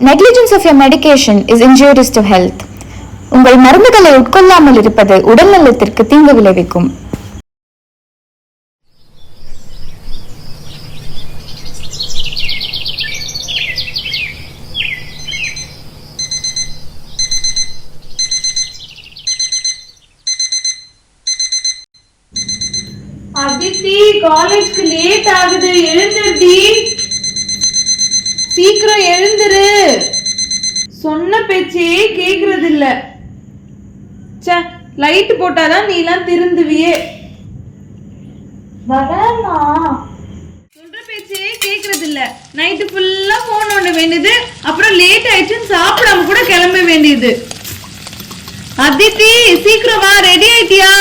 Negligence of your medication is injurious to health. உங்கள் மருந்துகளை உட்கொள்ளாமல் இருப்பது உடல் நலத்திற்கு தீங்கு விளைவிக்கும். அதித்தி, காலேஜ்க்கு லேட் ஆகுது, எழுந்துடி. சீக்கிரம் எழுந்துரு. சொன்ன பேச்சே கேக்குறது இல்ல. லைட் போட்டாதான் நீ எல்லாம் திருந்துவியே. வரமா சொல்ற பேச்சே கேக்குறது இல்ல. நைட்டு ஃபுல்லா போன் நோண்ட வேண்டியது, அப்புறம் லேட் ஆயிடுச்சுன்னு சாப்பிடாம கூட கிளம்ப வேண்டியது. அதித்தி, சீக்கிரம் வா. ரெடி ஆயிட்டியா?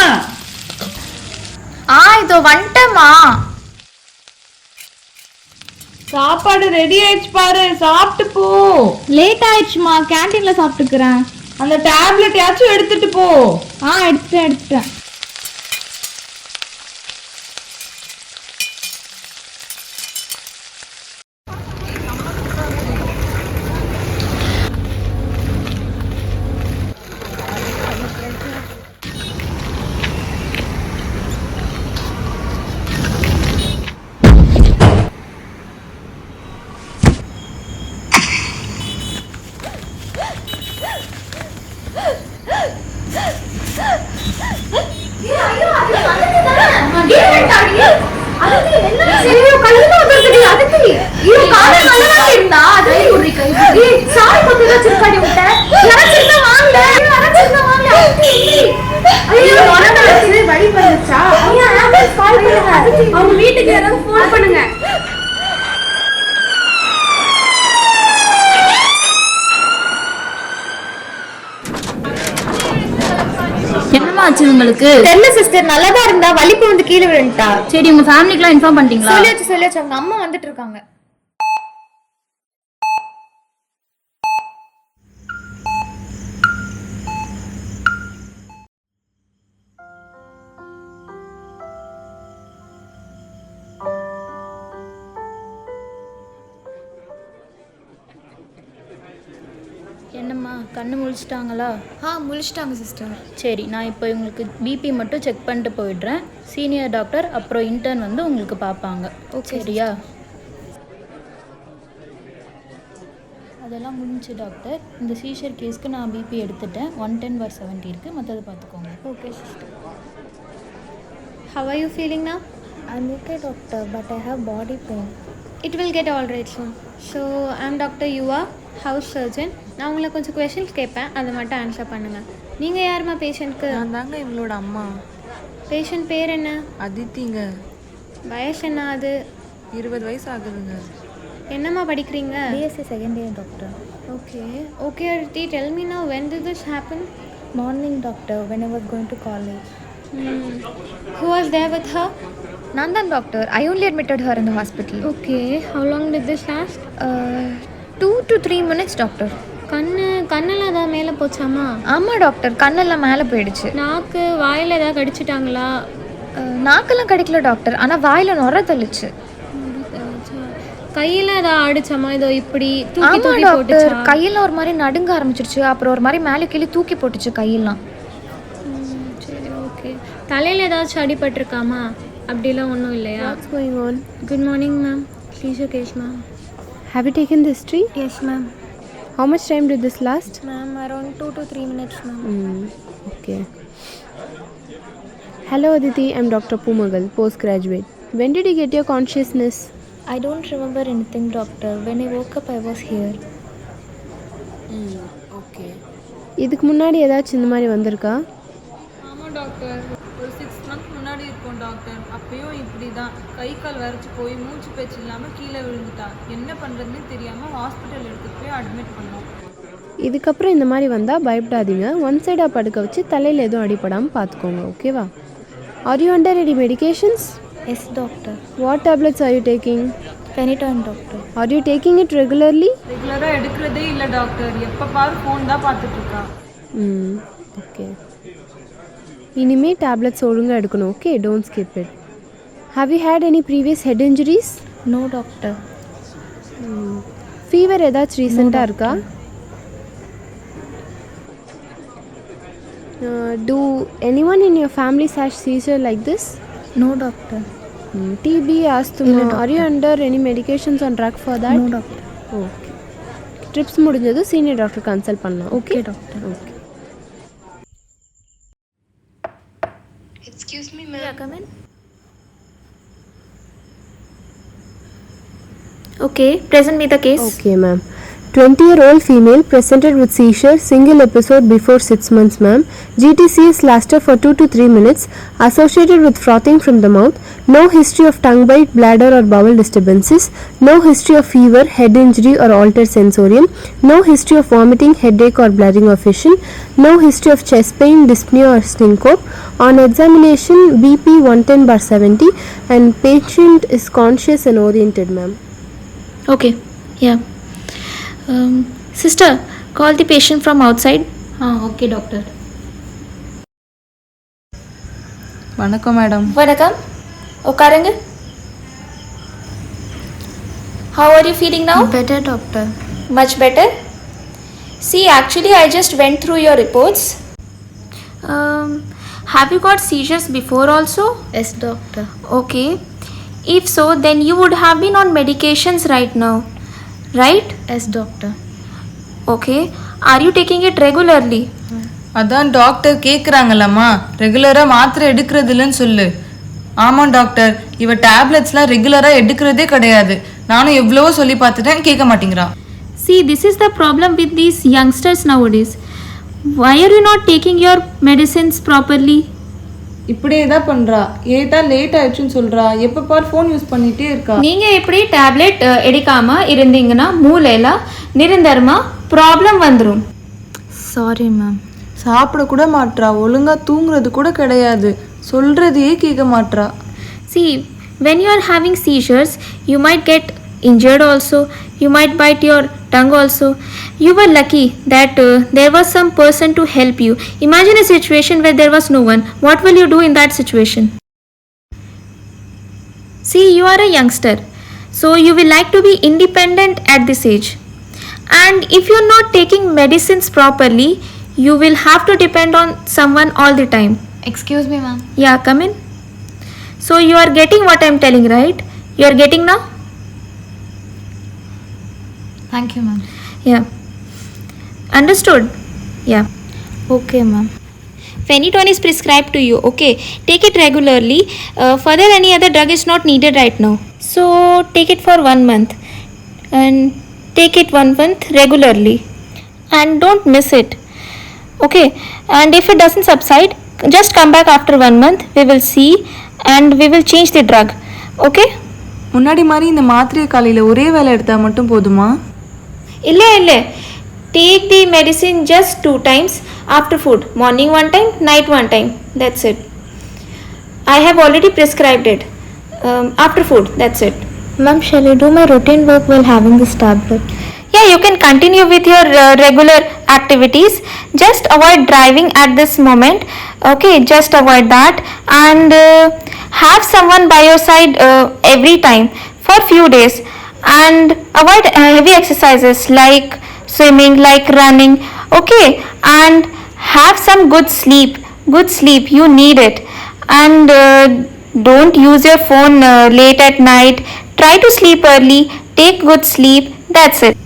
இதோ வந்துட்டமா. சாப்பாடு ரெடி ஆயிடுச்சு பாரு, சாப்பிட்டு போ. லேட் ஆயிடுச்சுமா, கேண்டீன்ல சாப்பிட்டுக்கிறேன். அந்த டேப்லெட் யாச்சும் எடுத்துட்டு போ. எடுத்துட்டேன். வீட்டுக்கு யாராவது போன் பண்ணுங்க. என்னமா ஆச்சு உங்களுக்கு? தெரியல சிஸ்டர், நல்லாதான் இருந்தா வலிப்பு வந்து கீழே விழுந்துட்டா. சரி, உங்க ஃபேமிலிக்குலாம் இன்ஃபார்ம் பண்ணிட்டீங்களா? சொல்லியாச்சு. அவங்க அம்மா வந்துட்டு இருக்காங்க. என்னம்மா, கண்ணு முழிச்சிட்டாங்களா? முழிச்சிட்டாங்க சிஸ்டர். சரி, நான் இப்போ உங்களுக்கு பிபி மட்டும் செக் பண்ணிட்டு போயிடுறேன். சீனியர் டாக்டர் அப்புறம் இன்டர்ன் வந்து உங்களுக்கு பார்ப்பாங்க. சரியா? அதெல்லாம் முடிஞ்சு டாக்டர். இந்த சீஷர் கேஸ்க்கு நான் பிபி எடுத்துட்டேன். 110/70 இருக்குது. மற்றது பார்த்துக்கோங்க. Okay sister. How are you feeling now? I'm okay doctor, but I have body pain. It will get all right soon. So, I'm Dr. Yuva, house surgeon. நான் உங்களை கொஞ்சம் கொஷின்ஸ் கேட்பேன், அதை மட்டும் ஆன்சர் பண்ணுங்கள். நீங்கள் யாருமா பேஷண்ட்க்கு? நான் தாங்க இவங்களோட அம்மா. பேஷண்ட் பேர் என்ன? அதித்திங்க. வயசு என்ன? அது 20 வயசு ஆகுதுங்க. என்னம்மா படிக்கிறீங்க? BSc second year doctor. Okay Aditi, tell me now, when did this happen? Morning doctor, when I was going to college. Who was there with her? Nandan doctor, I only admitted her in the hospital. Okay, how long did this last? 2 to 3 minutes doctor. கண்ணில் ஏதாவது மேலே போச்சாமா? ஆமாம் doctor, கண்ணெல்லாம் மேலே போயிடுச்சு. நாக்கு, வாயில் ஏதாவது கடிச்சிட்டாங்களா? நாக்கெல்லாம் கடிக்கல டாக்டர், ஆனால் வாயில் நுர தள்ளிச்சு. கையில் ஏதாவது ஆடிச்சாமா? இதோ இப்படி தூக்கி ஆமாம் தூக்கி டாக்டர், போட்டுச்சா? கையில் ஒரு மாதிரி நடுங்க ஆரம்பிச்சிருச்சு. அப்புறம் ஒரு மாதிரி மேலே கீழே தூக்கி போட்டுச்சு கையெல்லாம். சரி, ஓகே. தலையில் ஏதாச்சும் அடிபட்டிருக்காமா? அப்படிலாம் ஒன்றும் இல்லையா? What's going on? Good morning ma'am. Please cash ma'am. Have you taken the history? Yes ma'am. How much time did this last? Ma'am, around 2 to 3 minutes ma'am. Okay. Hello Aditi, I'm Dr. Pumagal, postgraduate. When did you get your consciousness? I don't remember anything doctor. When I woke up I was here. Okay. இதுக்கு முன்னாடி ஏதாச்சும் இந்த மாதிரி வந்திருக்கா? ஆமாம் doctor, ஒரு 6 months முன்னாடி இருக்கும் டாக்டர். அப்பயும் இப்படி தான் கை கால் வரைச்சி போய் மூச்சு பேச்சு இல்லாமல் கீழே விழுந்துட்டா. என்ன பண்ணுறதுன்னு தெரியாமல் ஹாஸ்பிட்டல் எடுத்துகிட்டு போய் அட்மிட் பண்ணோம். இதுக்கப்புறம் இந்த மாதிரி வந்தால் பயப்படாதீங்க. ஒன் சைடாக படுக்க வச்சு தலையில் எதுவும் அடிப்படாமல் பார்த்துக்கோங்க. ஓகேவா? Are you under any medications? Yes doctor. What tablets are you taking? Phenytoin doctor. Are you taking it regularly? ரெகுலராக எடுக்கிறதே இல்லை டாக்டர். எப்போ பாரு ஃபோன் தான் பார்த்துட்ருக்கா. ஓகே. இனிமேல் டேப்லெட்ஸ் ஒழுங்காக எடுக்கணும். Okay, don't skip it. Have you had any previous head injuries? No doctor. Fever ஏதாச்சும் ரீசெண்டாக இருக்கா? Do anyone in your family has seizure like this? No doctor. TB, asthma. Are you under any medications on drug for that? No doctor. Okay. Drips முடிஞ்சதும் senior doctor consult பண்ணலாம். Okay doctor. Okay. Excuse me ma'am. Come in. Okay, present me the case. Okay, ma'am. 20-year-old female presented with seizure, single episode before 6 months, ma'am. GTCS lasted for 2 to 3 minutes, associated with frothing from the mouth. No history of tongue bite, bladder or bowel disturbances. No history of fever, head injury or altered sensorium. No history of vomiting, headache or blurring of vision. No history of chest pain, dyspnea or syncope. On examination, BP 110/70 and patient is conscious and oriented, ma'am. Okay, yeah. Sister, call the patient from outside. Okay doctor. வணக்கம் madam. வணக்கம். உட்காருங்க. How are you feeling now? Better doctor. Much better. See, actually, I just went through your reports. Have you got seizures before also? Yes doctor. Okay. If so, then you would have been on medications right now, right? Yes doctor. Okay. Are you taking it regularly? அதான் doctor கேட்குறாங்கல்லம்மா, ரெகுலராக மாத்திரை எடுக்கிறது இல்லைன்னு சொல்லு. ஆமாம் doctor, இவ டேப்லெட்ஸ்லாம் ரெகுலராக எடுக்கிறதே கிடையாது. நானும் எவ்வளவோ சொல்லி பார்த்துட்டேன், கேட்க மாட்டேங்கிறா. See, this is the problem with these youngsters nowadays. Why are you not taking your medicines properly? இப்படியே தான் பண்ணுறா. ஏட்டா லேட் ஆயிடுச்சுன்னு சொல்கிறா. எப்போ பார் ஃபோன் யூஸ் பண்ணிகிட்டே இருக்கா. நீங்கள் எப்படி டேப்லெட் எடுக்காமல் இருந்தீங்கன்னா மூளையில் நிரந்தரமாக ப்ராப்ளம் வந்துடும். Sorry ma'am. சாப்பிட கூட மாட்றா, ஒழுங்காக தூங்குறது கூட கிடையாது, சொல்கிறதையே கேட்க மாட்றா. See, when you are having seizures, you might get injured also, you might bite your tongue also. You were lucky that there was some person to help you. Imagine a situation where there was no one. What will you do in that situation? See, you are a youngster, so you will like to be independent at this age. And if you're not taking medicines properly, you will have to depend on someone all the time. Excuse me ma'am. Yeah, come in. So you are getting what I'm telling, right? You are getting now? Thank you ma'am. Yeah. Understood? Yeah. Okay ma'am. Phenytoin is prescribed to you, okay? Take it regularly. Further, any other drug is not needed right now. So take it for 1 month. And take it 1 month regularly. And don't miss it. Okay? And if it doesn't subside, just come back after 1 month. We will see and we will change the drug. Okay? முன்னாடி மாதிரி இந்த மாத்திரையை காலையில் ஒரே வேலை எடுத்தால் மட்டும் போதுமா? இல்லை. Take the medicine just 2 times after food. Morning 1 time, night 1 time. That's it. I have already prescribed it. After food, that's it. Ma'am, shall I do my routine work while having this tablet? Yeah, you can continue with your regular activities. Just avoid driving at this moment. Okay, just avoid that. And have someone by your side every time for few days. And avoid heavy exercises like swimming, like running. Okay, and have some good sleep. You need it. And don't use your phone late at night. Try to sleep early. Take good sleep. That's it.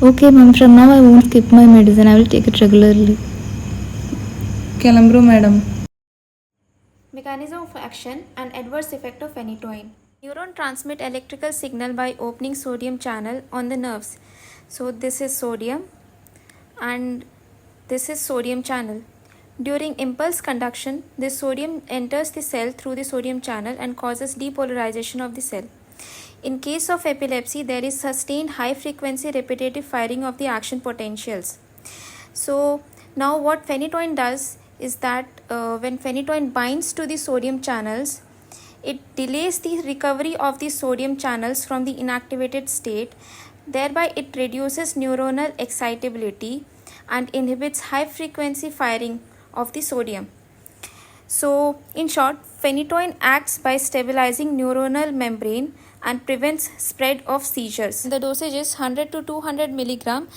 Okay ma'am, from now I won't skip my medicine. I will take it regularly. கிளம்புறோம் madam. Mechanism of action and adverse effect of phenytoin. Neuron transmit electrical signal by opening sodium channel on the nerves. So this is sodium and this is sodium channel. During impulse conduction, this sodium enters the cell through the sodium channel and causes depolarization of the cell. In case of epilepsy, there is sustained high frequency repetitive firing of the action potentials. So now what phenytoin does is that when phenytoin binds to the sodium channels, it delays the recovery of the sodium channels from the inactivated state. Thereby it reduces neuronal excitability and inhibits high frequency firing of the sodium. So in short, phenytoin acts by stabilizing neuronal membrane and prevents spread of seizures. The dosage is 100 to 200 milligram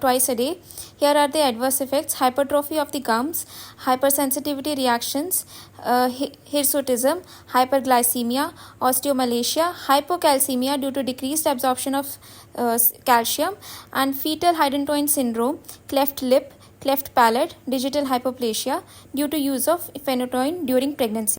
twice a day. Here are the adverse effects: hypertrophy of the gums, hypersensitivity reactions, hirsutism, hyperglycemia, osteomalacia, hypocalcemia due to decreased absorption of calcium, and fetal hydantoin syndrome, cleft lip, cleft palate, digital hypoplasia due to use of phenytoin during pregnancy.